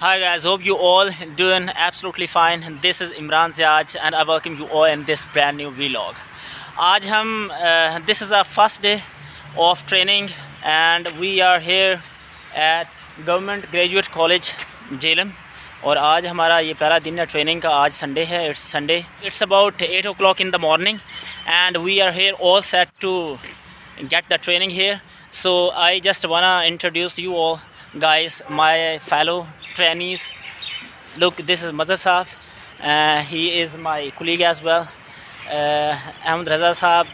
Hi guys, hope you all doing absolutely fine. This is Imran Ziaj and I welcome you all in this brand new vlog. आज हम this is our first day of training and we are here at Government Graduate College Jhelum. और आज हमारा ये पहला दिन है training का. आज संडे है. It's Sunday. It's about 8 o'clock in the morning and we are here all set to get the training here. So I just wanna introduce you all guys, my fellow trainees. Look, this is Mazhar Saab. He is my colleague as well. Ahmed Raza Saab,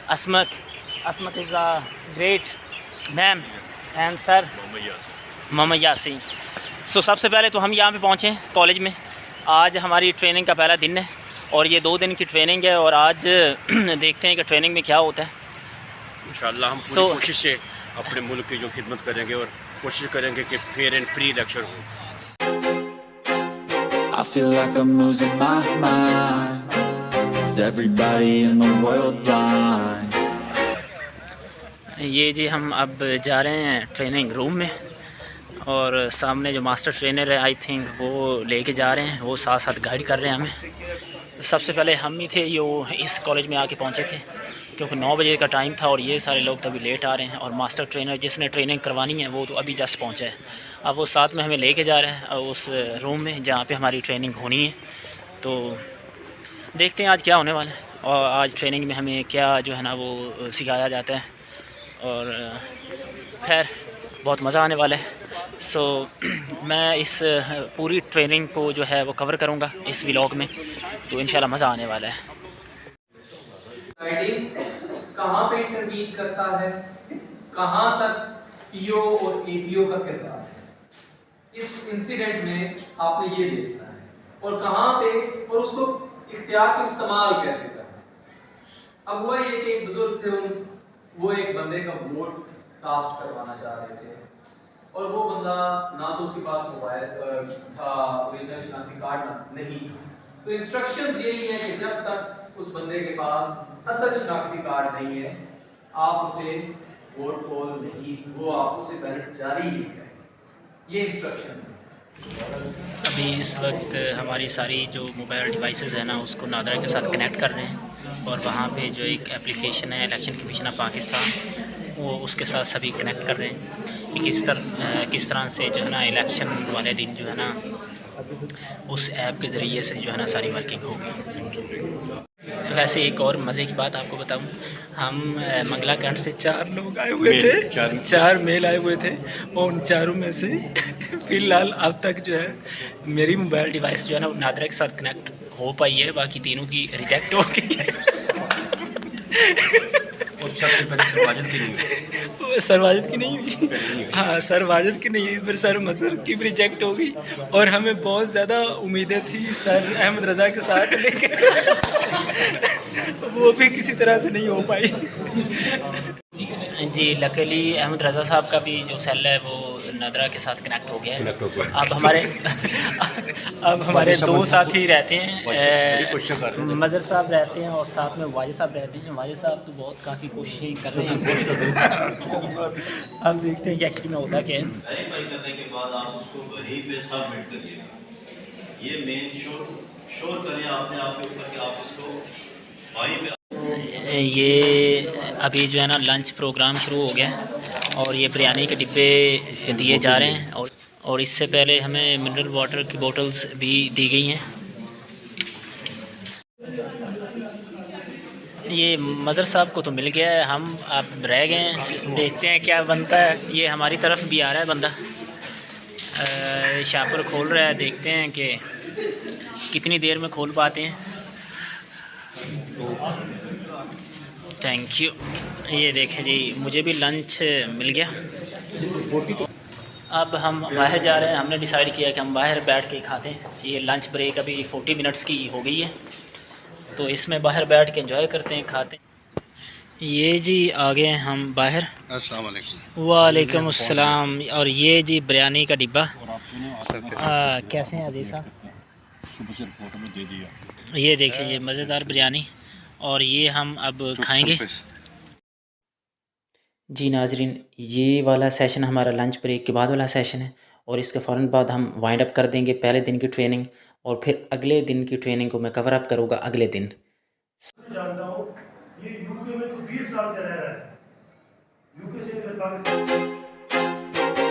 Asmak is a great ma'am and sir Mohammad Yasin. So सबसे पहले तो हम यहाँ पे पहुँचे college में. आज हमारी ट्रेनिंग का पहला दिन है और ये 2 दिन की ट्रेनिंग है और आज देखते हैं कि ट्रेनिंग में क्या होता है. इंशाल्लाह हम पूरी कोशिश से अपने मुल्क की जो खिदमत करेंगे और कोशिश करेंगे कि फेयर एंड फ्री इलेक्शन हो. I feel like I'm losing my mind. Is everybody in the world blind? ये जी हम अब जा रहे हैं ट्रेनिंग रूम में और सामने जो मास्टर ट्रेनर है आई थिंक वो लेके जा रहे हैं. वो साथ साथ गाइड कर रहे हैं हमें. सबसे पहले हम ही थे जो इस कॉलेज में आके पहुँचे थे क्योंकि 9 बजे का टाइम था और ये सारे लोग तो अभी लेट आ रहे हैं. और मास्टर ट्रेनर जिसने ट्रेनिंग करवानी है वो तो अभी जस्ट पहुंचा है. अब वो साथ में हमें लेके जा रहे हैं उस रूम में जहाँ पे हमारी ट्रेनिंग होनी है. तो देखते हैं आज क्या होने वाला है और आज ट्रेनिंग में हमें क्या जो है ना वो सिखाया जाता है. और खैर बहुत मज़ा आने वाला है. सो मैं इस पूरी ट्रेनिंग को जो है वो कवर करूँगा इस व्लॉग में. तो इंशाल्लाह मज़ा आने वाला है. कहाँ पे इंटरवीन करता है, कहाँ तक पीओ और एपीओ का किरदार है, इस इंसिडेंट में आपने ये देखना है. और कहाँ पे और उसको इख्तियार को इस्तेमाल कैसे करना है. अब हुआ ये कि एक बुजुर्ग थे, वो एक बंदे का वोट कास्ट करवाना चाह रहे थे और वो बंदा ना तो उसके पास मोबाइल था, ओरिजिनल शनाख्ती कार्ड नहीं. तो इंस्ट्रक्शंस यही है कि जब तक उस बंदे के पास असल शनाख्ती कार्ड नहीं है आप उसे वोट पोल नहीं, वो आप उसे बैलेट जारी नहीं करें. ये इंस्ट्रक्शंस हैं. अभी इस वक्त हमारी सारी जो मोबाइल डिवाइसेस है ना उसको नादरा के साथ कनेक्ट कर रहे हैं और वहाँ पे जो एक एप्लीकेशन है इलेक्शन कमीशन ऑफ पाकिस्तान वो उसके साथ सभी कनेक्ट कर रहे हैं कि किस तरह से जो है ना इलेक्शन वाले दिन जो है ना उस ऐप के ज़रिए से जो है ना सारी वर्किंग होगी. वैसे एक और मज़े की बात आपको बताऊं, हम मंगला कैंट से 4 लोग आए हुए थे, 4 मेल आए हुए थे और उन चारों में से फ़िलहाल अब तक जो है मेरी मोबाइल डिवाइस जो है ना वो नादरा के साथ कनेक्ट हो पाई है, बाकी तीनों की रिजेक्ट हो गई है. सरवाजत की नहीं हुई. हाँ सरवाजत की नहीं हुई, फिर सर मजहर की भी रिजेक्ट हो गई और हमें बहुत ज़्यादा उम्मीदें थी सर अहमद रज़ा के साथ लेकर वो भी किसी तरह से नहीं हो पाई. जी लकीली अहमद रज़ा साहब का भी जो सेल है वो नादरा के साथ कनेक्ट हो गया है. अब हमारे 2 साथी रहते हैं, मज़हर साहब रहते हैं और साथ में वाजिद साहब रहते हैं. वाजिद साहब तो बहुत काफ़ी कोशिशें कर रहे हैं. अब देखते हैं कि एक्चुअली में होता क्या है. वेरीफाई करने के बाद आप उसको वहीं पे सबमिट करिएगा. ये मेन श्योर करें आपने आपके ऊपर कि आप इसको वहीं पे. ये अभी जो है ना लंच प्रोग्राम शुरू हो गया और ये बिरयानी के डिब्बे दिए जा रहे हैं और इससे पहले हमें मिनरल वाटर की बोतल्स भी दी गई हैं. ये मज़हर साहब को तो मिल गया है, हम अब रह गए हैं. देखते हैं क्या बनता है. ये हमारी तरफ भी आ रहा है बंदा, शापर खोल रहा है. देखते हैं कि कितनी देर में खोल पाते हैं. Thank you. ये देखें जी मुझे भी लंच मिल गया. अब हम बाहर जा रहे हैं. हमने डिसाइड किया कि हम बाहर बैठ के खाते हैं. ये लंच ब्रेक अभी 40 मिनट्स की हो गई है तो इसमें बाहर बैठ के एंजॉय करते हैं, खाते हैं. ये जी आ गए हम बाहर. अस्सलाम वालेकुम. वालेकुम अस्सलाम. और ये जी बिरयानी का डिब्बा. कैसे हैं अजीज़ साहब? ये देखिए ये मज़ेदार बिरयानी और ये हम अब खाएंगे. जी नाजरीन, ये वाला सेशन हमारा लंच ब्रेक के बाद वाला सेशन है और इसके फ़ौरन बाद हम वाइंड अप कर देंगे पहले दिन की ट्रेनिंग, और फिर अगले दिन की ट्रेनिंग को मैं कवर अप करूँगा अगले दिन। जानता हूँ ये यूके में तो 20 साल से रह रहा है, यूके से फिर Pakistan.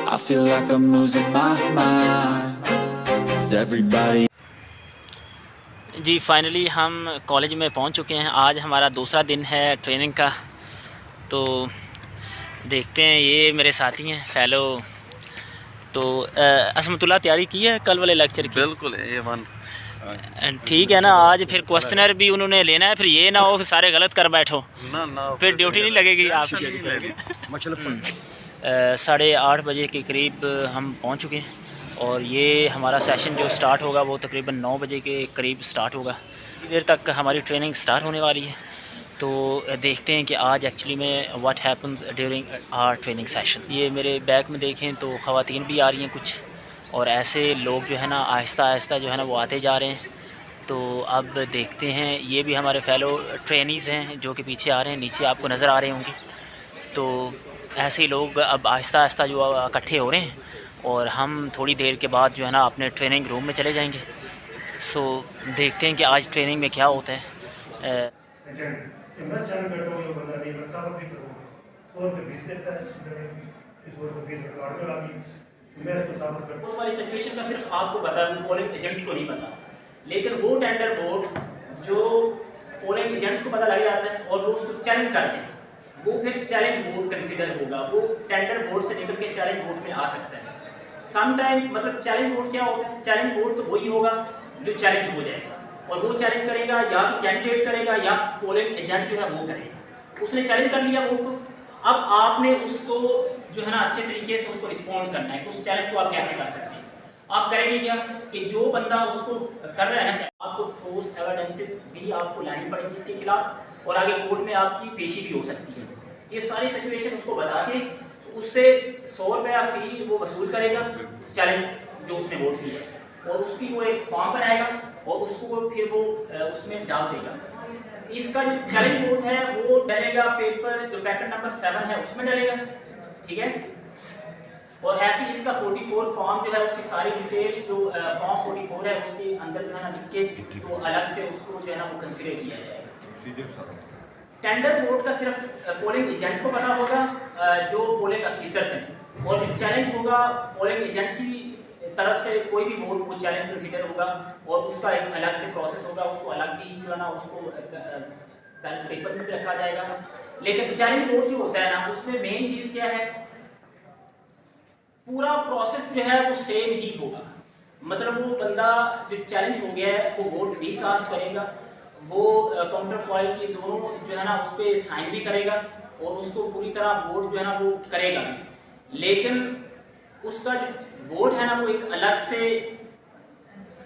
I feel like I'm losing my mind. Is everybody जी फाइनली हम कॉलेज में पहुंच चुके हैं। आज हमारा दूसरा दिन है ट्रेनिंग का। तो देखते हैं, ये मेरे साथी हैं फेलो। तो असमतुल्लाह तैयारी की है कल वाले लेक्चर की? बिल्कुल A1। ठीक है ना। आज फिर क्वेश्चनर भी उन्होंने लेना है, फिर ये ना हो कि सारे गलत कर बैठो, ना फिर ड्यूटी नहीं लगेगी आपकी। 8:30 बजे के करीब हम पहुंच चुके हैं, और ये हमारा सेशन जो स्टार्ट होगा वो तकरीबन 9 बजे के करीब स्टार्ट होगा। देर तक हमारी ट्रेनिंग स्टार्ट होने वाली है। तो देखते हैं कि आज एक्चुअली में what happens during our training session. ये मेरे बैक में देखें तो ख़वातीन भी आ रही हैं कुछ, और ऐसे लोग जो है ना आहिस्ता आहिस्ता जो है ना वो आते जा रहे हैं। तो अब देखते हैं, ये भी हमारे फेलो ट्रेनीज़ हैं जो कि पीछे आ रहे हैं, नीचे आपको नज़र आ रहे होंगे। तो ऐसे ही लोग अब आहिस्ता आहिस्ता जो इकट्ठे हो रहे हैं, और हम थोड़ी देर के बाद जो है ना अपने ट्रेनिंग रूम में चले जाएंगे। सो देखते हैं कि आज ट्रेनिंग में क्या होता है। वो वाली सिचुएशन का सिर्फ आपको पता है, पोलिंग एजेंट्स को नहीं पता। लेकिन वो टेंडर बोर्ड जो पोलिंग एजेंट्स को पता लग जाता है और वो उसको चैलेंज करते हैं, वो फिर चैलेंज बोर्ड कंसिडर होगा। वो टेंडर बोर्ड से निकल के चैलेंज बोर्ड में आ सकता है। सम टाइम मतलब चैलेंज बोर्ड क्या होता है? चैलेंज बोर्ड तो वही होगा जो चैलेंज हो जाएगा, और वो चैलेंज करेगा या तो कैंडिडेट करेगा या पोलिंग एजेंट जो है वो करेगा। उसने चैलेंज कर लिया बोर्ड को, अब आपने उसको जो है ना अच्छे तरीके से उसको रिस्पॉन्ड करना है कि उस चैलेंज को आप कैसे कर सकते हैं। आप करेंगे क्या कि जो बंदा उसको कर रहा है ना, आपको ठोस एविडेंसेस भी आपको लानी पड़ेगी इसके खिलाफ, और आगे कोर्ट में आपकी पेशी भी हो सकती है। ये सारी सिचुएशन उसको बता के उससे 100 रुपया फ़ी वो वसूल करेगा चैलेंज जो उसने वोट किया है, और उसकी वो एक फॉर्म बनाएगा और उसको फिर वो उसमें डाल देगा। इसका जो चैलेंज वोट है वो डलेगा पेपर जो पैकेट नंबर 7 है उसमें डलेगा, ठीक है। और ऐसे इसका 44 फॉर्म जो है उसकी सारी डिटेल जो फॉर्म 44 है उसके अंदर जो है ना लिख के तो अलग से उसको जो है ना वो कंसीडर किया जाएगा। टेंडर बोर्ड का सिर्फ पोलिंग एजेंट को पता होगा जो पोलिंग ऑफिसर्स हैं, और जो चैलेंज होगा पोलिंग एजेंट की तरफ से कोई भी वोट वो चैलेंज कंसीडर होगा, और उसका एक अलग से प्रोसेस होगा, उसको अलग ही जो है ना उसको पेपर में भी रखा जाएगा। लेकिन चैलेंज वोट जो होता है ना उसमें मेन चीज़ क्या है, पूरा प्रोसेस जो है वो सेम ही होगा। मतलब वो बंदा जो चैलेंज हो गया है वो वोट भी कास्ट करेगा, वो काउंटर फॉइल के दोनों जो है ना उस पर साइन भी करेगा, और उसको पूरी तरह वोट जो है ना वो करेगा भी। लेकिन उसका जो वोट है ना वो एक अलग से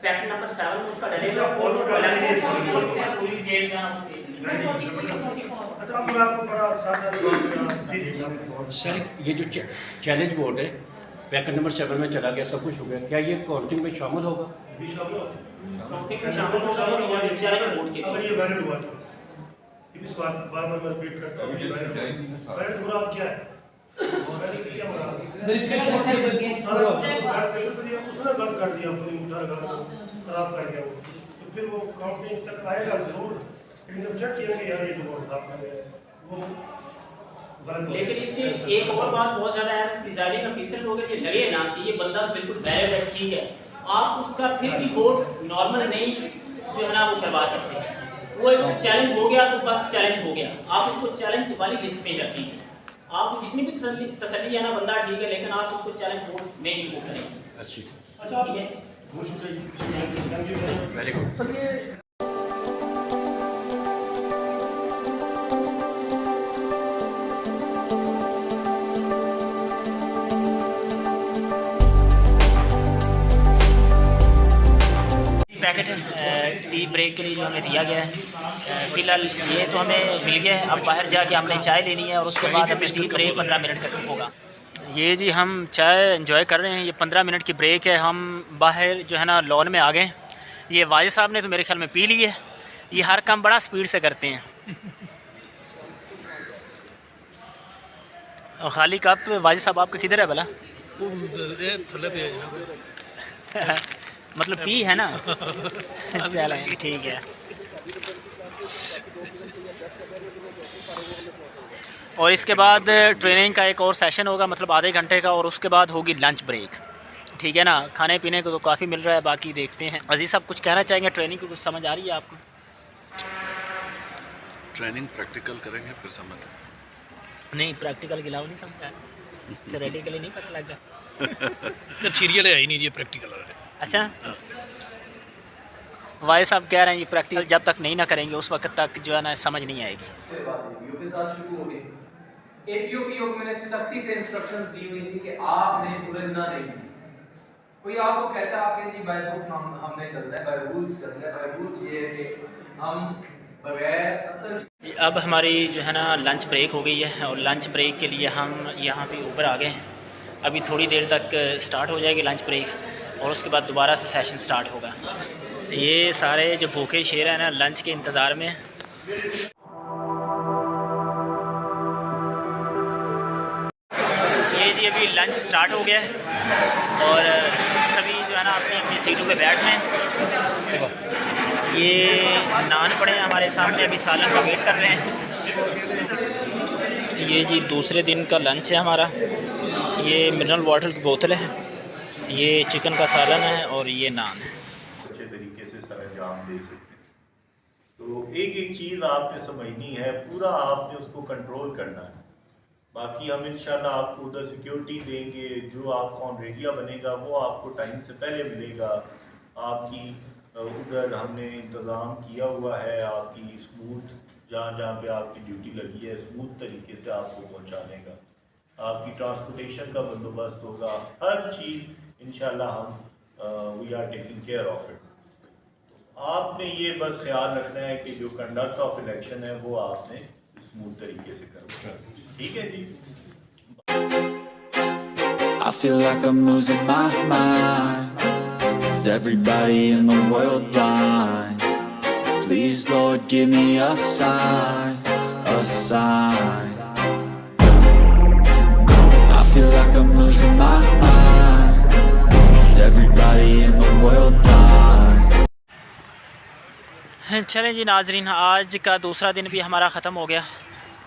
पैकेट नंबर 7 में उसका डलेगा, और उसको अलग से पूरी डिटेल जो है ना उसकी। सर ये जो चैलेंज बोर्ड है पैकेट नंबर 7 में चला गया, सब कुछ हो गया, क्या ये काउंटिंग में शामिल होगा? काउंटिंग में शामिल होगा, और चैलेंज वोट के अगर ये वैलिड हुआ तो ये भी सवाल बार-बार मैं रिपीट करता हूं, ये वैलिड हुआ क्या है? वैलिड क्या हुआ? उसने गलत कर दिया, अपनी खराब कर दिया वो, तो फिर वो काउंटिंग तक आएगा जरूर, लेकिन जब चेक किया यार ये जो वोट था वो। लेकिन इसकी एक और बात बहुत ज़्यादा है, प्रिजाइडिंग ऑफिसर को अगर ये लगे ना कि ये बंदा बिल्कुल वैलिड है, ठीक है, आप उसका फिर भी वोट नॉर्मल नहीं जो है ना वो करवा सकते। वो एक चैलेंज हो गया तो बस चैलेंज हो गया, आप उसको चैलेंज वाली लिस्ट में रखेंगे। आपको जितनी भी तसल्ली है ना बंदा ठीक है, लेकिन आप उसको चैलेंज वोट में ही वो करेंगे। अच्छा ठीक है, very good. Packet tea break के लिए जो हमें दिया गया है, फ़िलहाल ये तो हमें मिल गया है। अब बाहर जाके हमने चाय लेनी है, और उसके बाद हमें टी ब्रेक 15 मिनट का होगा। ये जी हम चाय एंजॉय कर रहे हैं, ये 15 मिनट की ब्रेक है। हम बाहर जो है ना लॉन में आ गए। ये वाजिद साहब ने तो मेरे ख्याल में पी ली है, ये हर काम बड़ा स्पीड से करते हैं। और खाली कप वाजिद साहब आपका किधर है भला? वो ये थल्ले पे है मतलब पी है ना। चलें ठीक है। और इसके बाद ट्रेनिंग का एक और सेशन होगा, मतलब आधे घंटे का, और उसके बाद होगी लंच ब्रेक। ठीक है ना। खाने पीने को तो काफ़ी मिल रहा है, बाकी देखते हैं। अजीज़ साहब कुछ कहना चाहेंगे? ट्रेनिंग की कुछ समझ आ रही है आपको? ट्रेनिंग प्रैक्टिकल करेंगे फिर समझ। नहीं, प्रैक्टिकल के अलावा नहीं समझ आया, थ्योरेटिकली नहीं पता लग गया। सीरियल है ही नहीं ये प्रैक्टिकल है। अच्छा, वाई साहब कह रहे हैं ये प्रैक्टिकल जब तक नहीं ना करेंगे उस वक्त तक जो है ना समझ नहीं आएगी। फिर बात एपीओ के साथ शुरू हो गई। एपीओ पीओ को मैंने सख्ती से इंस्ट्रक्शंस दी हुई थी कि आपने उलझना नहीं है। कोई आपको कहता है आपके जी बाय बुक हमने चलना है, बाय रूल्स चलना है। बाय रूल्स ये है कि हम बगैर असल। अब हमारी जो है ना लंच ब्रेक हो गई है, और लंच ब्रेक के लिए हम यहाँ पे ऊपर आ गए हैं। अभी थोड़ी देर तक स्टार्ट हो जाएगी लंच ब्रेक, और उसके बाद दोबारा से सेशन स्टार्ट होगा। ये सारे जो भूखे शेर हैं ना लंच के इंतज़ार में। ये जी अभी लंच स्टार्ट हो गया है, और सभी जो है ना अपनी अपनी सीटों पे बैठ रहे हैं। ये नान पड़े हैं हमारे सामने, अभी सालन का वेट कर रहे हैं। ये जी दूसरे दिन का लंच है हमारा। ये मिनरल वाटर की बोतल है, ये चिकन का सालन है, और ये नान है। अच्छे तरीके से सरंजाम दे सकते हैं। तो एक एक चीज़ आपने समझनी है, पूरा आपने उसको कंट्रोल करना है। बाकी हम इंशाल्लाह आपको उधर सिक्योरिटी देंगे, जो आपका ऑन एरिया बनेगा वो आपको टाइम से पहले मिलेगा। आपकी उधर हमने इंतज़ाम किया हुआ है, आपकी स्मूथ जहाँ जहाँ पे आपकी ड्यूटी लगी है स्मूथ तरीके से आपको पहुँचाने का, आपकी ट्रांसपोर्टेशन का बंदोबस्त होगा, हर चीज़ इंशाल्लाह हम we are taking care of it. आपने ये बस ख्याल रखना है कि जो कंडक्ट ऑफ इलेक्शन है वो आपने स्मूथ तरीके से करना। ठीक है जी। I feel like I'm losing my mind. Is everybody in the world blind? Please Lord give me a sign, a sign. I feel like I'm losing my mind. Is everybody in the world blind? चलें जी नाजरीन, आज का दूसरा दिन भी हमारा ख़त्म हो गया,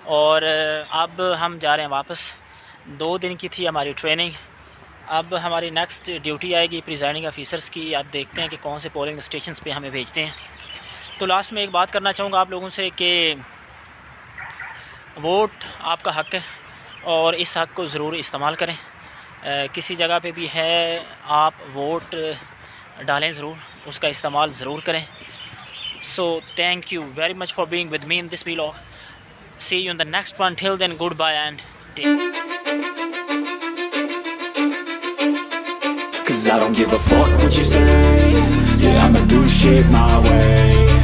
और अब हम जा रहे हैं वापस। 2 दिन की थी हमारी ट्रेनिंग। अब हमारी नेक्स्ट ड्यूटी आएगी प्रिजाइडिंग ऑफिसर्स की। आप देखते हैं कि कौन से पोलिंग स्टेशंस पे हमें भेजते हैं। तो लास्ट में एक बात करना चाहूँगा आप लोगों से कि वोट आपका हक़ है, और इस हक़ को ज़रूर इस्तेमाल करें। किसी जगह पे भी है आप वोट डालें ज़रूर, उसका इस्तेमाल ज़रूर करें। So thank you very much for being with me in this vlog. See you in the next one. Till then, goodbye and take. 'Cause I don't give a fuck what you say. Yeah, I'ma do shit my way.